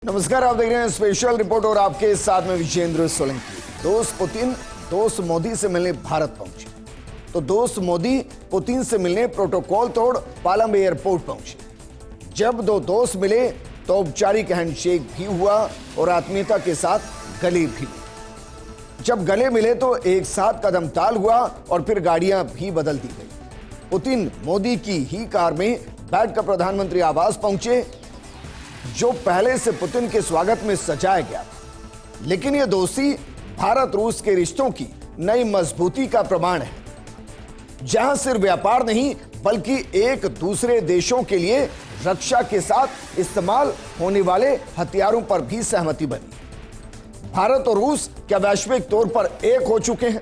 नमस्कार, आप देख रहे हैं स्पेशल रिपोर्ट और आपके साथ में विजेंद्र सोलंकी। दोस्त पुतिन दोस्त मोदी से मिलने भारत पहुंचे तो दोस्त मोदी पुतिन से मिलने प्रोटोकॉल तोड़ पालम एयरपोर्ट पहुंचे। जब दो दोस्त मिले तो औपचारिक हैंडशेक भी हुआ और आत्मीयता के साथ गले भी मिले। जब गले मिले तो एक साथ कदम ताल हुआ और फिर गाड़ियां भी बदल दी गई। पुतिन मोदी की ही कार में बैठकर प्रधानमंत्री आवास पहुंचे, जो पहले से पुतिन के स्वागत में सजाया गया था। लेकिन यह दोस्ती भारत रूस के रिश्तों की नई मजबूती का प्रमाण है, जहां सिर्फ व्यापार नहीं बल्कि एक दूसरे देशों के लिए रक्षा के साथ इस्तेमाल होने वाले हथियारों पर भी सहमति बनी। भारत और रूस क्या वैश्विक तौर पर एक हो चुके हैं?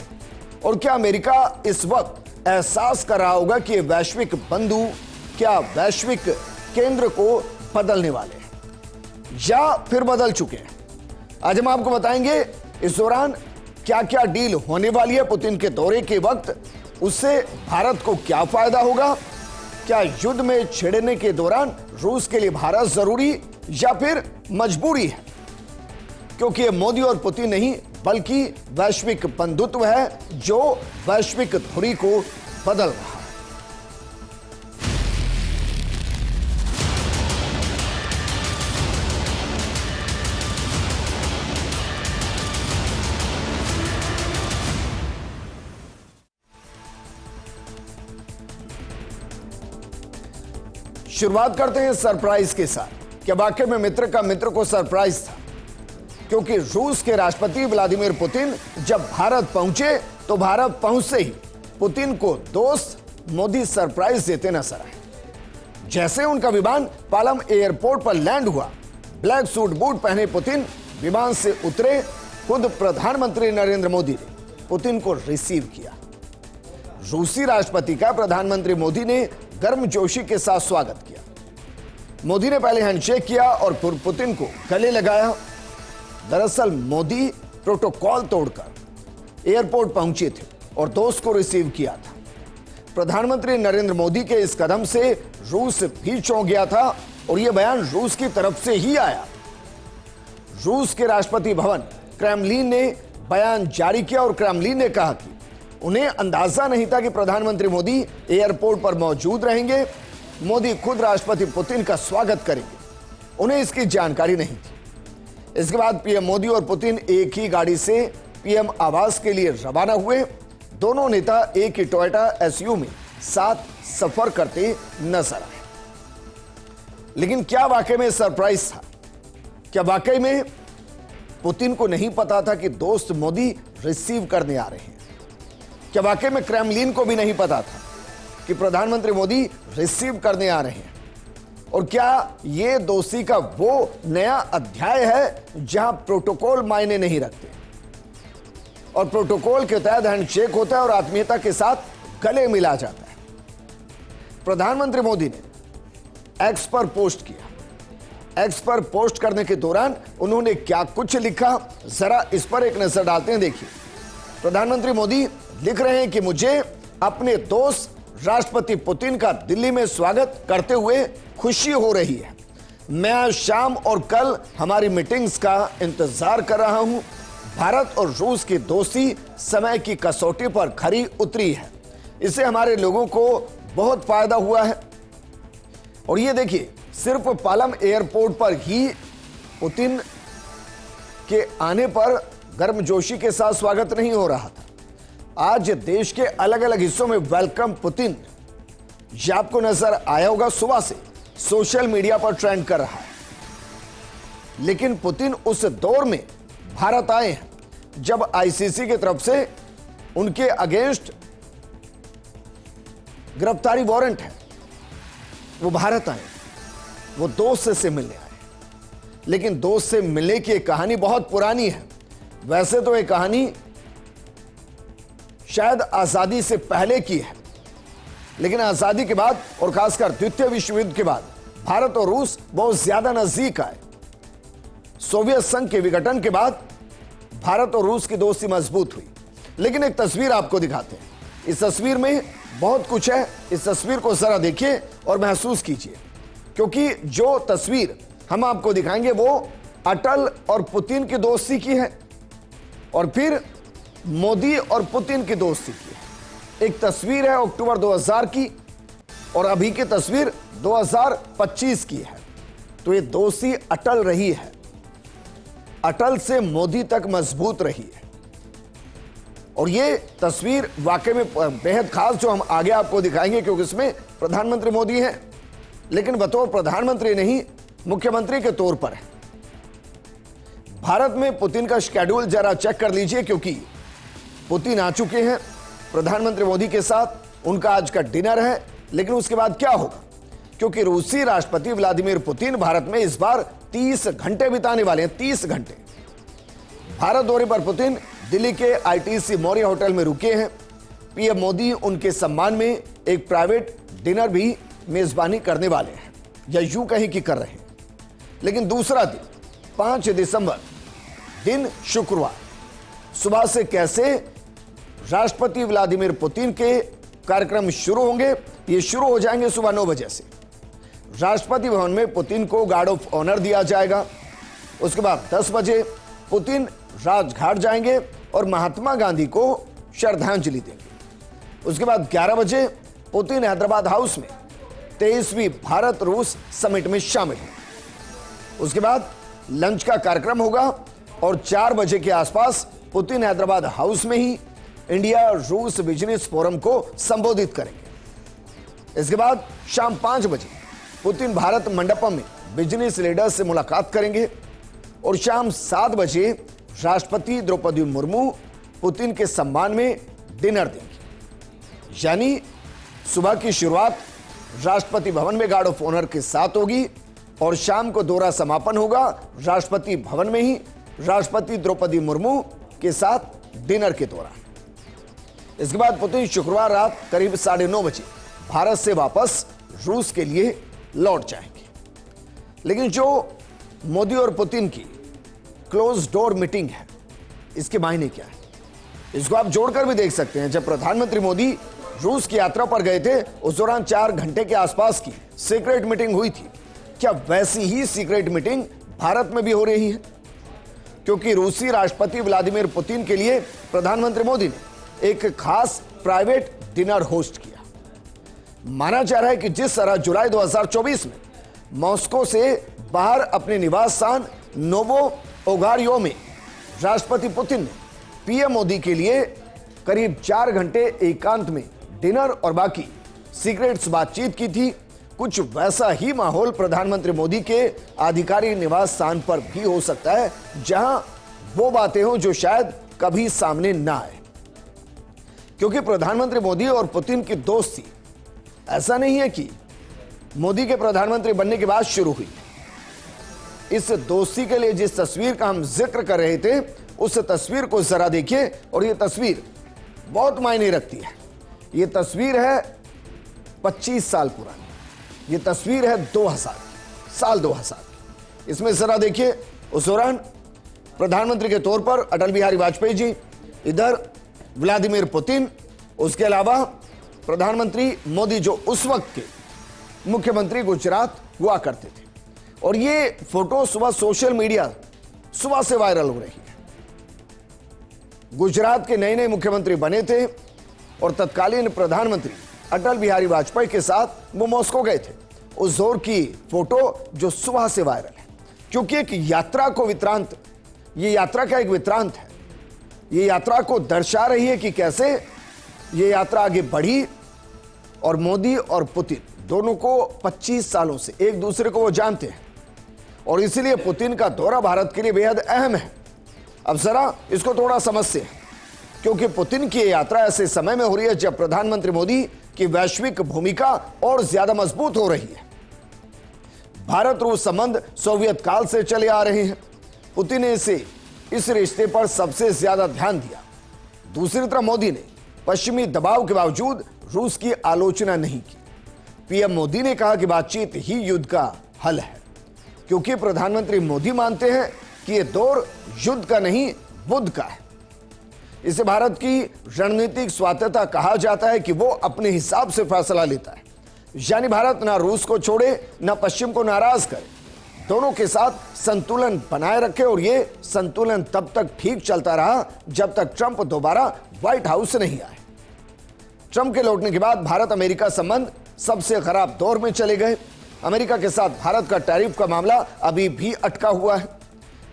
और क्या अमेरिका इस वक्त एहसास कर रहा होगा कि वैश्विक बंधु क्या वैश्विक केंद्र को बदलने वाले हैं या फिर बदल चुके हैं? आज हम आपको बताएंगे इस दौरान क्या क्या डील होने वाली है। पुतिन के दौरे के वक्त उससे भारत को क्या फायदा होगा? क्या युद्ध में छिड़ने के दौरान रूस के लिए भारत जरूरी या फिर मजबूरी है? क्योंकि ये मोदी और पुतिन नहीं बल्कि वैश्विक बंधुत्व है जो वैश्विक धुरी को बदल रहा है। शुरुआत करते हैं सरप्राइज के साथ। क्या वाकई में मित्र का मित्र को सरप्राइज था? क्योंकि रूस के राष्ट्रपति व्लादिमीर पुतिन जब भारत पहुंचे तो भारत पहुंचते ही पुतिन को दोस्त मोदी सरप्राइज देते नजर आए। जैसे उनका विमान पालम एयरपोर्ट पर लैंड हुआ, ब्लैक सूट बूट पहने पुतिन विमान से उतरे। खुद प्रधानमंत्री नरेंद्र मोदी ने पुतिन को रिसीव किया। रूसी राष्ट्रपति का प्रधानमंत्री मोदी ने गर्मजोशी के साथ स्वागत किया। मोदी ने पहले हैंडशेक किया और फिर पुतिन को गले लगाया। दरअसल मोदी प्रोटोकॉल तोड़कर एयरपोर्ट पहुंचे थे और दोस्त को रिसीव किया था। प्रधानमंत्री नरेंद्र मोदी के इस कदम से रूस भी चौंक गया था और यह बयान रूस की तरफ से ही आया। रूस के राष्ट्रपति भवन क्रेमलिन ने बयान जारी किया और क्रेमलिन ने कहा कि उन्हें अंदाजा नहीं था कि प्रधानमंत्री मोदी एयरपोर्ट पर मौजूद रहेंगे। मोदी खुद राष्ट्रपति पुतिन का स्वागत करेंगे, उन्हें इसकी जानकारी नहीं थी। इसके बाद पीएम मोदी और पुतिन एक ही गाड़ी से पीएम आवास के लिए रवाना हुए। दोनों नेता एक ही टोयोटा एसयूवी में साथ सफर करते नजर आए। लेकिन क्या वाकई में सरप्राइज था? क्या वाकई में पुतिन को नहीं पता था कि दोस्त मोदी रिसीव करने आ रहे हैं? क्या वाकई में क्रेमलिन को भी नहीं पता था कि प्रधानमंत्री मोदी रिसीव करने आ रहे हैं? और क्या यह दोस्ती का वो नया अध्याय है जहां प्रोटोकॉल मायने नहीं रखते और प्रोटोकॉल के तहत हैंडशेक होता है और आत्मीयता के साथ गले मिला जाता है? प्रधानमंत्री मोदी ने एक्स पर पोस्ट किया। एक्स पर पोस्ट करने के दौरान उन्होंने क्या कुछ लिखा, जरा इस पर एक नजर डालते हैं। देखिए, प्रधानमंत्री मोदी लिख रहे हैं कि मुझे अपने दोस्त राष्ट्रपति पुतिन का दिल्ली में स्वागत करते हुए खुशी हो रही है। मैं आज शाम और कल हमारी मीटिंग्स का इंतजार कर रहा हूं। भारत और रूस की दोस्ती समय की कसौटी पर खरी उतरी है। इससे हमारे लोगों को बहुत फायदा हुआ है। और ये देखिए, सिर्फ पालम एयरपोर्ट पर ही पुतिन के आने पर गर्मजोशी के साथ स्वागत नहीं हो रहा था। आज देश के अलग अलग हिस्सों में वेलकम पुतिन, ये आपको नजर आया होगा, सुबह से सोशल मीडिया पर ट्रेंड कर रहा है। लेकिन पुतिन उस दौर में भारत आए हैं जब आईसीसी की तरफ से उनके अगेंस्ट गिरफ्तारी वारंट है। वो भारत आए, वो दोस्त से मिलने आए। लेकिन दोस्त से मिलने की एक कहानी बहुत पुरानी है। वैसे तो एक कहानी शायद आजादी से पहले की है, लेकिन आजादी के बाद और खासकर द्वितीय विश्व युद्ध के बाद भारत और रूस बहुत ज्यादा नजदीक आए। सोवियत संघ के विघटन के बाद भारत और रूस की दोस्ती मजबूत हुई। लेकिन एक तस्वीर आपको दिखाते हैं। इस तस्वीर में बहुत कुछ है। इस तस्वीर को जरा देखिए और महसूस कीजिए, क्योंकि जो तस्वीर हम आपको दिखाएंगे वो अटल और पुतिन की दोस्ती की है और फिर मोदी और पुतिन की दोस्ती की है। एक तस्वीर है अक्टूबर 2000 की और अभी की तस्वीर 2025 की है। तो ये दोस्ती अटल रही है, अटल से मोदी तक मजबूत रही है। और ये तस्वीर वाकई में बेहद खास, जो हम आगे आपको दिखाएंगे, क्योंकि इसमें प्रधानमंत्री मोदी हैं, लेकिन बतौर प्रधानमंत्री नहीं, मुख्यमंत्री के तौर पर है। भारत में पुतिन का शेड्यूल जरा चेक कर लीजिए, क्योंकि पुतिन आ चुके हैं प्रधानमंत्री मोदी के साथ। उनका आज का डिनर है, लेकिन उसके बाद क्या होगा, क्योंकि रूसी राष्ट्रपति व्लादिमीर पुतिन भारत में इस बार 30 घंटे बिताने वाले हैं। 30 घंटे भारत दौरे पर पुतिन दिल्ली के आईटीसी मौर्य होटल में रुके हैं। पीएम मोदी उनके सम्मान में एक प्राइवेट डिनर भी मेजबानी करने वाले हैं, या यूं कहीं कि कर रहे हैं। लेकिन दूसरा दिन 5 दिसंबर दिन शुक्रवार सुबह से कैसे राष्ट्रपति व्लादिमीर पुतिन के कार्यक्रम शुरू होंगे। ये शुरू हो जाएंगे सुबह 9 बजे से। राष्ट्रपति भवन में पुतिन को गार्ड ऑफ ऑनर दिया जाएगा। उसके बाद 10 बजे पुतिन राजघाट जाएंगे और महात्मा गांधी को श्रद्धांजलि देंगे। उसके बाद 11 बजे पुतिन हैदराबाद हाउस में 23वीं भारत रूस समिट में शामिल होंगे। उसके बाद लंच का कार्यक्रम होगा और 4 बजे के आसपास पुतिन हैदराबाद हाउस में ही इंडिया रूस बिजनेस फोरम को संबोधित करेंगे। इसके बाद शाम 5 बजे पुतिन भारत मंडपम में बिजनेस लीडर्स से मुलाकात करेंगे और शाम 7 बजे राष्ट्रपति द्रौपदी मुर्मू पुतिन के सम्मान में डिनर देंगी। यानी सुबह की शुरुआत राष्ट्रपति भवन में गार्ड ऑफ ऑनर के साथ होगी और शाम को दौरा समापन होगा राष्ट्रपति भवन में ही राष्ट्रपति द्रौपदी मुर्मू के साथ डिनर के दौरान। इसके बाद पुतिन शुक्रवार रात करीब 9:30 बजे भारत से वापस रूस के लिए लौट जाएंगे। लेकिन जो मोदी और पुतिन की क्लोज डोर मीटिंग है, इसके मायने क्या है, इसको आप जोड़कर भी देख सकते हैं। जब प्रधानमंत्री मोदी रूस की यात्रा पर गए थे, उस दौरान 4 घंटे के आसपास की सीक्रेट मीटिंग हुई थी। क्या वैसी ही सीक्रेट मीटिंग भारत में भी हो रही है? क्योंकि रूसी राष्ट्रपति व्लादिमीर पुतिन के लिए प्रधानमंत्री मोदी ने एक खास प्राइवेट डिनर होस्ट किया। माना जा रहा है कि जिस तरह जुलाई 2024 में मॉस्को से बाहर अपने निवास स्थान नोवो ओगारियो में राष्ट्रपति पुतिन ने पीएम मोदी के लिए करीब 4 घंटे एकांत में डिनर और बाकी सीक्रेट्स बातचीत की थी, कुछ वैसा ही माहौल प्रधानमंत्री मोदी के आधिकारिक निवास स्थान पर भी हो सकता है, जहां वो बातें हों जो शायद कभी सामने ना आए। क्योंकि प्रधानमंत्री मोदी और पुतिन की दोस्ती ऐसा नहीं है कि मोदी के प्रधानमंत्री बनने के बाद शुरू हुई। इस दोस्ती के लिए जिस तस्वीर का हम जिक्र कर रहे थे, उस तस्वीर को जरा देखिए, और यह तस्वीर बहुत मायने रखती है। यह तस्वीर है 25 साल पुरानी, यह तस्वीर है 2000 साल 2000। इसमें जरा देखिए, उस दौरान प्रधानमंत्री के तौर पर अटल बिहारी वाजपेयी जी, इधर व्लादिमीर पुतिन, उसके अलावा प्रधानमंत्री मोदी जो उस वक्त के मुख्यमंत्री गुजरात हुआ करते थे। और ये फोटो सुबह सोशल मीडिया सुबह से वायरल हो रही है। गुजरात के नए नए मुख्यमंत्री बने थे और तत्कालीन प्रधानमंत्री अटल बिहारी वाजपेयी के साथ वो मॉस्को गए थे। उस दौर की फोटो जो सुबह से वायरल है, क्योंकि एक यात्रा को वित्रांत, ये यात्रा का एक वित्रांत है। ये यात्रा को दर्शा रही है कि कैसे ये यात्रा आगे बढ़ी और मोदी और पुतिन दोनों को 25 सालों से एक दूसरे को वो जानते हैं और इसीलिए पुतिन का दौरा भारत के लिए बेहद अहम है। अब जरा इसको थोड़ा समझते हैं, क्योंकि पुतिन की यात्रा ऐसे समय में हो रही है जब प्रधानमंत्री मोदी की वैश्विक भूमिका और ज्यादा मजबूत हो रही है। भारत रूस संबंध सोवियत काल से चले आ रहे हैं। पुतिन ने इस रिश्ते पर सबसे ज्यादा ध्यान दिया। दूसरी तरफ मोदी ने पश्चिमी दबाव के बावजूद रूस की आलोचना नहीं की। पीएम मोदी ने कहा कि बातचीत ही युद्ध का हल है, क्योंकि प्रधानमंत्री मोदी मानते हैं कि यह दौर युद्ध का नहीं बुद्ध का है। इसे भारत की रणनीतिक स्वायत्तता कहा जाता है कि वो अपने हिसाब से फैसला लेता है। यानी भारत ना रूस को छोड़े ना पश्चिम को नाराज करे। दोनों के साथ संतुलन बनाए रखे और ये संतुलन तब तक ठीक चलता रहा जब तक ट्रंप दोबारा व्हाइट हाउस नहीं आए। ट्रंप के लौटने के बाद भारत अमेरिका संबंध सबसे खराब दौर में चले गए। अमेरिका के साथ भारत का टैरिफ का मामला अभी भी अटका हुआ है।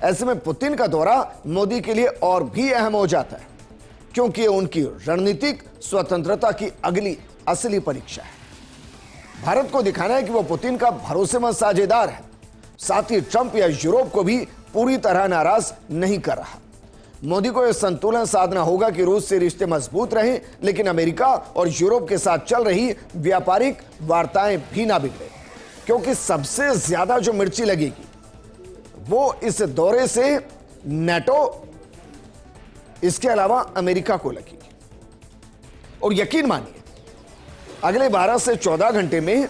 ऐसे में पुतिन का दौरा मोदी के लिए और भी अहम हो जाता है, क्योंकि उनकी रणनीतिक स्वतंत्रता की अगली असली परीक्षा है। भारत को दिखाना है कि वो पुतिन का भरोसेमंद साझेदार है, साथ ही ट्रंप या यूरोप को भी पूरी तरह नाराज नहीं कर रहा। मोदी को यह संतुलन साधना होगा कि रूस से रिश्ते मजबूत रहें, लेकिन अमेरिका और यूरोप के साथ चल रही व्यापारिक वार्ताएं भी ना बिगड़े, क्योंकि सबसे ज्यादा जो मिर्ची लगेगी वो इस दौरे से नेटो, इसके अलावा अमेरिका को लगेगी। और यकीन मानिए, अगले 12 से 14 घंटे में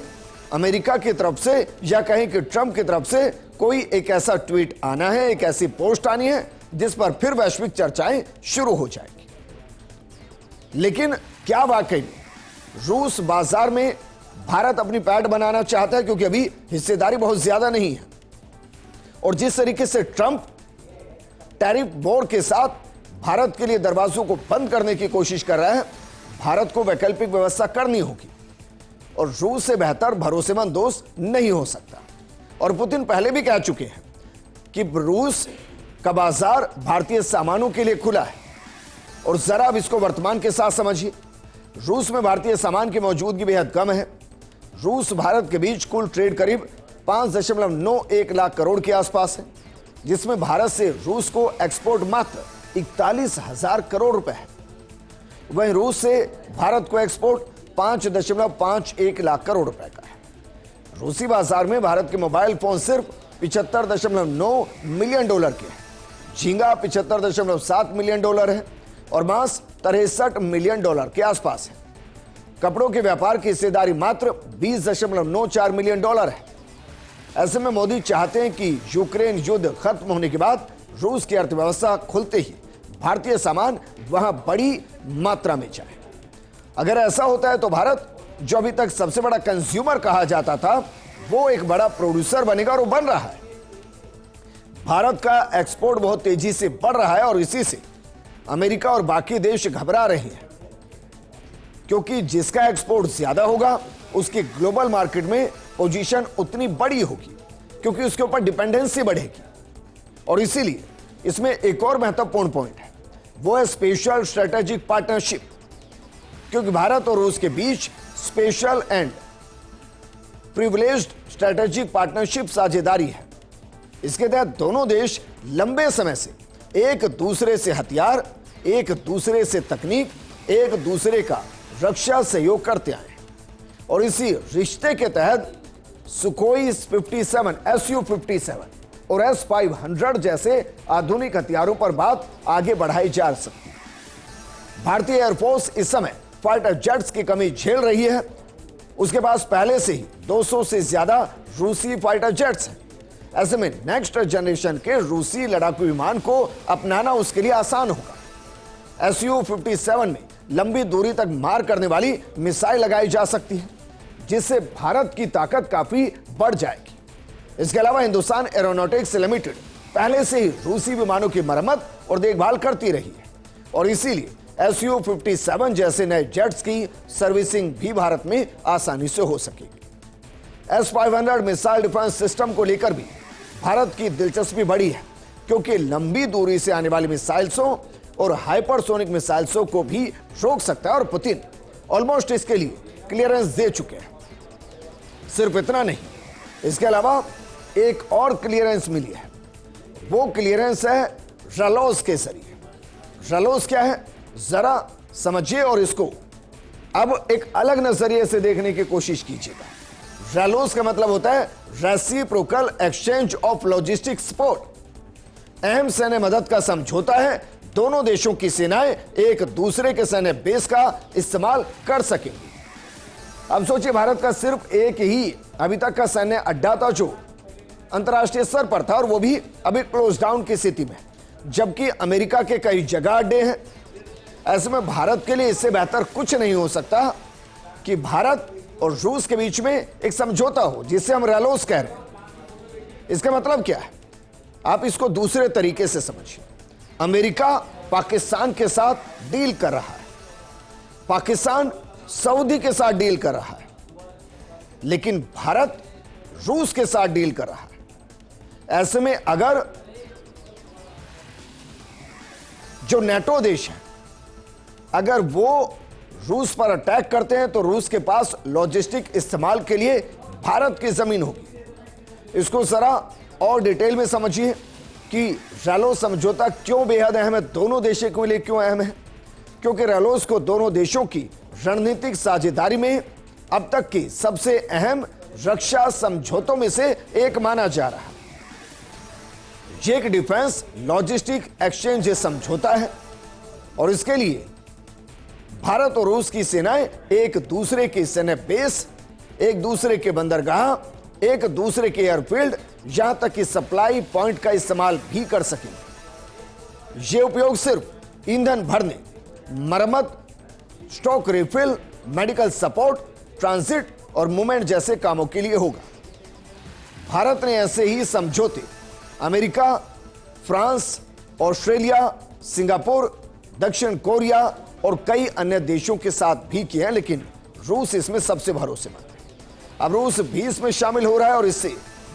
अमेरिका की तरफ से या कहें कि ट्रंप की तरफ से कोई एक ऐसा ट्वीट आना है, एक ऐसी पोस्ट आनी है जिस पर फिर वैश्विक चर्चाएं शुरू हो जाएंगी। लेकिन क्या वाकई में रूस बाजार में भारत अपनी पैठ बनाना चाहता है? क्योंकि अभी हिस्सेदारी बहुत ज्यादा नहीं है, और जिस तरीके से ट्रंप टैरिफ वॉर के साथ भारत के लिए दरवाजों को बंद करने की कोशिश कर रहा है, भारत को वैकल्पिक व्यवस्था करनी होगी, और रूस से बेहतर भरोसेमंद दोस्त नहीं हो सकता। और पुतिन पहले भी कह चुके हैं कि रूस का बाजार भारतीय सामानों के लिए खुला है, और जरा अब इसको वर्तमान के साथ समझिए। रूस में भारतीय सामान की मौजूदगी बेहद कम है। रूस भारत के बीच कुल ट्रेड करीब 5.91 लाख करोड़ के आसपास है, जिसमें भारत से रूस को एक्सपोर्ट मात्र 41,000 करोड़ रुपए है। वहीं रूस से भारत को एक्सपोर्ट 5.51 लाख करोड़ रुपए का है। रूसी बाजार में भारत के मोबाइल फोन सिर्फ 75.9 मिलियन डॉलर के हैं, झींगा 75.7 मिलियन डॉलर है, और मांस 63 मिलियन डॉलर के आसपास है। कपड़ों के व्यापार की हिस्सेदारी मात्र 20.94 मिलियन डॉलर है। ऐसे में मोदी चाहते हैं कि यूक्रेन युद्ध खत्म होने के बाद रूस की अर्थव्यवस्था खुलते ही भारतीय सामान वहां बड़ी मात्रा में जाए। अगर ऐसा होता है तो भारत, जो अभी तक सबसे बड़ा कंज्यूमर कहा जाता था, वो एक बड़ा प्रोड्यूसर बनेगा, और वो बन रहा है। भारत का एक्सपोर्ट बहुत तेजी से बढ़ रहा है, और इसी से अमेरिका और बाकी देश घबरा रहे हैं, क्योंकि जिसका एक्सपोर्ट ज्यादा होगा उसकी ग्लोबल मार्केट में पोजीशन उतनी बड़ी होगी, क्योंकि उसके ऊपर डिपेंडेंसी बढ़ेगी। और इसीलिए इसमें एक और महत्वपूर्ण पॉइंट है, वो है स्पेशल स्ट्रेटेजिक पार्टनरशिप, क्योंकि भारत और रूस के बीच special and privileged strategic partnership साझेदारी है। इसके तहत दोनों देश लंबे समय से एक दूसरे से हथियार, एक दूसरे से तकनीक, एक दूसरे का रक्षा सहयोग करते आए, और इसी रिश्ते के तहत सुखोई 57, Su-57 और S-500 जैसे आधुनिक हथियारों पर बात आगे बढ़ाई जा सकती है। भारतीय एयरफोर्स इस समय फाइटर जेट्स की कमी झेल रही है। उसके पास पहले से ही 200 से ज्यादा रूसी फाइटर जेट्स हैं। ऐसे में नेक्स्ट जनरेशन के रूसी लड़ाकू विमान को अपनाना उसके लिए आसान होगा। Su-57 में लंबी दूरी तक मार करने वाली मिसाइल लगाई जा सकती है, जिससे भारत की ताकत काफी बढ़ जाएगी। इसके अलावा हिंदुस्तान एरोनॉटिक्स लिमिटेड पहले से ही रूसी विमानों की मरम्मत और देखभाल करती रही है, और इसीलिए Su-57 जैसे नए जेट्स की सर्विसिंग भी भारत में आसानी से हो सकेगी। S-500 मिसाइल डिफेंस सिस्टम को लेकर भी भारत की दिलचस्पी बढ़ी है, क्योंकि लंबी दूरी से आने वाली मिसाइल्सों और हाइपरसोनिक मिसाइल्सों को भी रोक सकता है, और पुतिन ऑलमोस्ट इसके लिए क्लियरेंस दे चुके हैं। सिर्फ इतना नहीं, इसके अलावा एक और क्लियरेंस मिली है। वो क्लियरेंस है रलोस के जरिए। रलोस क्या है, जरा समझिए और इसको अब एक अलग नजरिए से देखने की कोशिश कीजिएगा। रलोस का मतलब होता है reciprocal exchange of logistic support. अहम सैन्य मदद का समझौता है। दोनों देशों की सेनाएं एक दूसरे के सैन्य बेस का इस्तेमाल कर सकेंगी। अब सोचिए, भारत का सिर्फ एक ही अभी तक का सैन्य अड्डा था जो अंतर्राष्ट्रीय स्तर पर था, और वो भी अभी क्लोज डाउन की स्थिति में, जबकि अमेरिका के कई जगह अड्डे हैं। ऐसे में भारत के लिए इससे बेहतर कुछ नहीं हो सकता कि भारत और रूस के बीच में एक समझौता हो, जिसे हम रलोस कह रहे हैं। इसका मतलब क्या है, आप इसको दूसरे तरीके से समझिए। अमेरिका पाकिस्तान के साथ डील कर रहा है, पाकिस्तान सऊदी के साथ डील कर रहा है, लेकिन भारत रूस के साथ डील कर रहा है। ऐसे में अगर जो नेटो देश है, अगर वो रूस पर अटैक करते हैं तो रूस के पास लॉजिस्टिक इस्तेमाल के लिए भारत की जमीन होगी। इसको जरा और डिटेल में समझिए कि रैलोस समझौता क्यों बेहद अहम है, दोनों देशों के लिए क्यों अहम है। क्योंकि रैलोस को दोनों देशों की रणनीतिक साझेदारी में अब तक की सबसे अहम रक्षा समझौतों में से एक माना जा रहा है। ये एक डिफेंस लॉजिस्टिक एक्सचेंज समझौता है और इसके लिए भारत और रूस की सेनाएं एक दूसरे की सैन्य बेस, एक दूसरे के बंदरगाह, एक दूसरे के एयरफील्ड, यहां तक कि सप्लाई पॉइंट का इस्तेमाल भी कर सकेंगे। यह उपयोग सिर्फ ईंधन भरने, मरम्मत, stock refill, medical support, transit और मूवमेंट जैसे कामों के लिए होगा। भारत ने ऐसे ही समझौते अमेरिका, फ्रांस, ऑस्ट्रेलिया, सिंगापुर, दक्षिण कोरिया और कई अन्य देशों के साथ भी किए हैं, लेकिन रूस इसमें सबसे भरोसेमंद है। अब रूस भी इसमें शामिल हो रहा है और इससे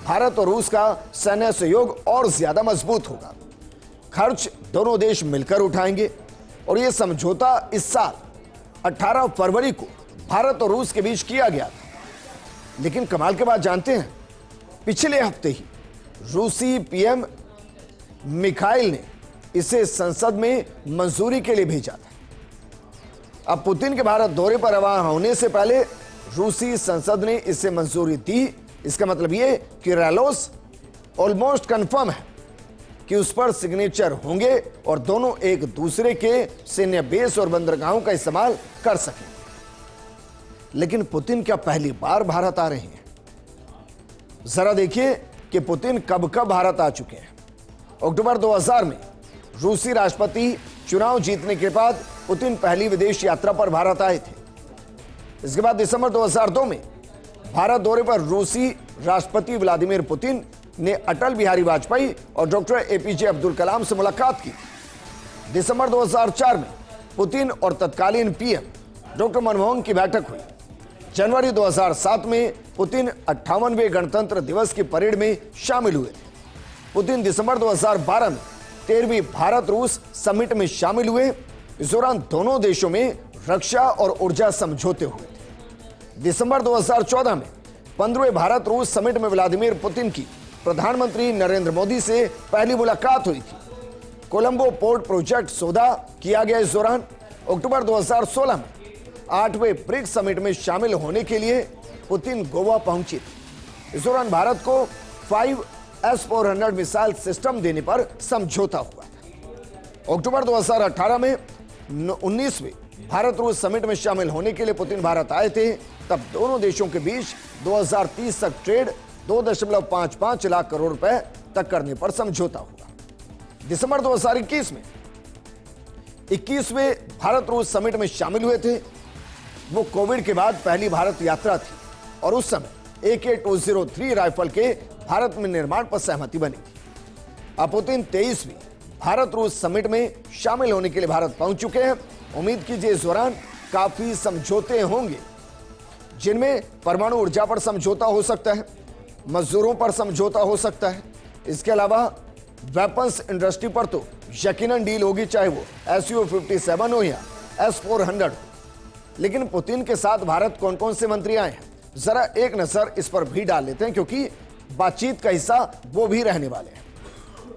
भारत और रूस का सैन्य सहयोग और ज्यादा मजबूत होगा। खर्च दोनों देश मिलकर उठाएंगे और यह समझौता इस साल 18 फरवरी को भारत और रूस के बीच किया गया था। लेकिन कमाल की बात जानते हैं, पिछले हफ्ते ही रूसी पीएम मिखाइल ने इसे संसद में मंजूरी के लिए भेजा था। अब पुतिन के भारत दौरे पर रवाना होने से पहले रूसी संसद ने इसे मंजूरी दी। इसका मतलब यह कि रैलोस ऑलमोस्ट कंफर्म है कि उस पर सिग्नेचर होंगे और दोनों एक दूसरे के सैन्य बेस और बंदरगाहों का इस्तेमाल कर सकेंगे। लेकिन पुतिन क्या पहली बार भारत आ रहे हैं? जरा देखिए कि पुतिन कब कब भारत आ चुके हैं। अक्टूबर 2000 में रूसी राष्ट्रपति चुनाव जीतने के बाद पुतिन पहली विदेश यात्रा पर भारत आए थे। इसके बाद दिसंबर 2002 में भारत दौरे पर रूसी राष्ट्रपति व्लादिमीर पुतिन ने अटल बिहारी वाजपेयी और डॉक्टर एपीजे अब्दुल कलाम से मुलाकात की। दिसंबर 2004 में पुतिन और तत्कालीन पीएम डॉक्टर मनमोहन की बैठक हुई। जनवरी 2007 में पुतिन 58वें गणतंत्र दिवस की परेड में शामिल हुए थे। पुतिन दिसंबर 2012 में 13वीं भारत रूस समिट में शामिल हुए। इस दौरान दोनों देशों में रक्षा और ऊर्जा समझौते हुए थे। दिसंबर 2014 में 15वें भारत रूस समिट में व्लादिमीर पुतिन की प्रधानमंत्री नरेंद्र मोदी से पहली मुलाकात हुई थी। कोलंबो पोर्ट प्रोजेक्ट सौदा किया गया। इस दौरान अक्टूबर 2016 में 8वें ब्रिक्स समिट में शामिल होने के लिए पुतिन गोवा पहुंचे थे। इस दौरान भारत को 5S-400 मिसाइल सिस्टम देने पर समझौता हुआ। अक्टूबर 2018 में 19वें भारत रूस समिट में शामिल होने के लिए पुतिन भारत आए थे। तब दोनों देशों के बीच 2030 तक ट्रेड 2.55 लाख करोड़ रुपए तक करने पर समझौता हुआ। दिसंबर 2021 में 21वें भारत रूस समिट में शामिल हुए थे। वो कोविड के बाद पहली भारत यात्रा थी और उस समय AK-203 राइफल के भारत में निर्माण पर सहमति बनी थी। अब पुतिन 23वीं भारत रूस समिट में शामिल होने के लिए भारत पहुंच चुके हैं। उम्मीद कीजिए इस दौरान काफी समझौते होंगे, जिनमें परमाणु ऊर्जा पर समझौता हो सकता है, मजदूरों पर समझौता हो सकता है। इसके अलावा वेपन्स इंडस्ट्री पर तो यकीनन डील होगी, चाहे वो Su-57 हो या S-400 हो। लेकिन पुतिन के साथ भारत कौन कौन से मंत्री आए हैं, जरा एक नजर इस पर भी डाल लेते हैं, क्योंकि बातचीत का हिस्सा वो भी रहने वाले हैं।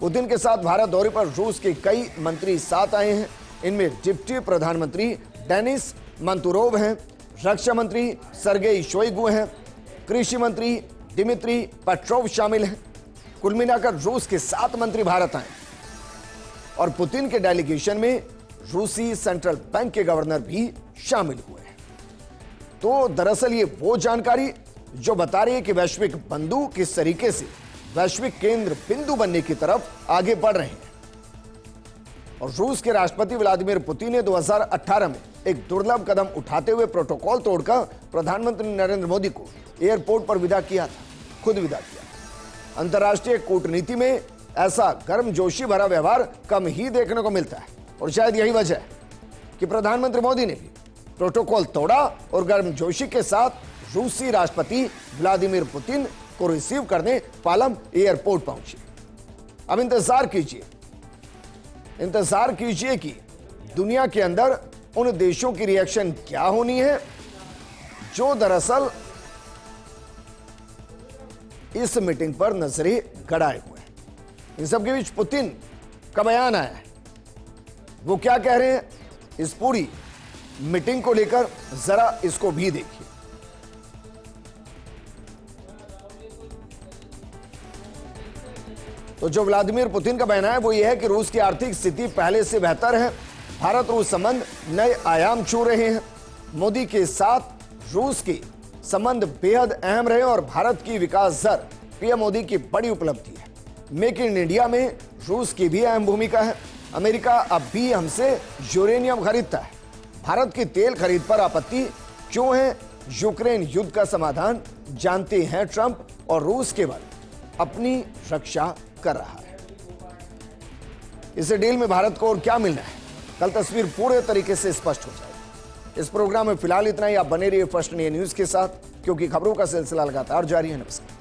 पुतिन के साथ भारत दौरे पर रूस के कई मंत्री साथ आए हैं। इनमें डिप्टी प्रधानमंत्री डेनिस मंतुरोव हैं, रक्षा मंत्री सर्गेई शोइगु हैं, कृषि मंत्री दिमित्री पेट्रोव शामिल हैं। कुल मिलाकर रूस के 7 मंत्री भारत आए और पुतिन के डेलीगेशन में रूसी सेंट्रल बैंक के गवर्नर भी शामिल हुए हैं। तो दरअसल ये वो जानकारी जो बता रही है कि वैश्विक बंधु किस तरीके से वैश्विक केंद्र बिंदु बनने की तरफ आगे बढ़ रहे हैं। और रूस के राष्ट्रपति व्लादिमीर पुतिन ने 2018 में एक दुर्लभ कदम उठाते हुए प्रोटोकॉल तोड़कर प्रधानमंत्री नरेंद्र मोदी को एयरपोर्ट पर विदा किया था, खुद विदा किया। अंतर्राष्ट्रीय कूटनीति में ऐसा गर्मजोशी भरा व्यवहार कम ही देखने को मिलता है और शायद यही वजह है कि प्रधानमंत्री मोदी ने भी प्रोटोकॉल तोड़ा और गर्मजोशी के साथ रूसी राष्ट्रपति व्लादिमीर पुतिन को रिसीव करने पालम एयरपोर्ट पहुंचे। अब इंतजार कीजिए कि दुनिया के अंदर उन देशों की रिएक्शन क्या होनी है जो दरअसल इस मीटिंग पर नजरें गड़ाए हुए हैं। इन सबके बीच पुतिन का बयान आया है, वो क्या कह रहे हैं इस पूरी मीटिंग को लेकर, जरा इसको भी देखिए। तो जो व्लादिमीर पुतिन का बयान है वो ये है कि रूस की आर्थिक स्थिति पहले से बेहतर है, भारत रूस संबंध नए आयाम छू रहे हैं, मोदी के साथ रूस के संबंध बेहद अहम रहे और भारत की विकास दर पीएम मोदी की बड़ी उपलब्धि है। मेक इन इंडिया में रूस की भी अहम भूमिका है, अमेरिका अब भी हमसे यूरेनियम खरीदता है, भारत की तेल खरीद पर आपत्ति क्यों है, यूक्रेन युद्ध का समाधान जानते हैं ट्रंप और रूस केवल अपनी रक्षा कर रहा है। इस डील में भारत को और क्या मिलना है, कल तस्वीर पूरे तरीके से स्पष्ट हो जाएगी। इस प्रोग्राम में फिलहाल इतना ही। आप बने रहिए फर्स्ट इंडिया न्यूज के साथ, क्योंकि खबरों का सिलसिला लगातार जारी है। नमस्कार।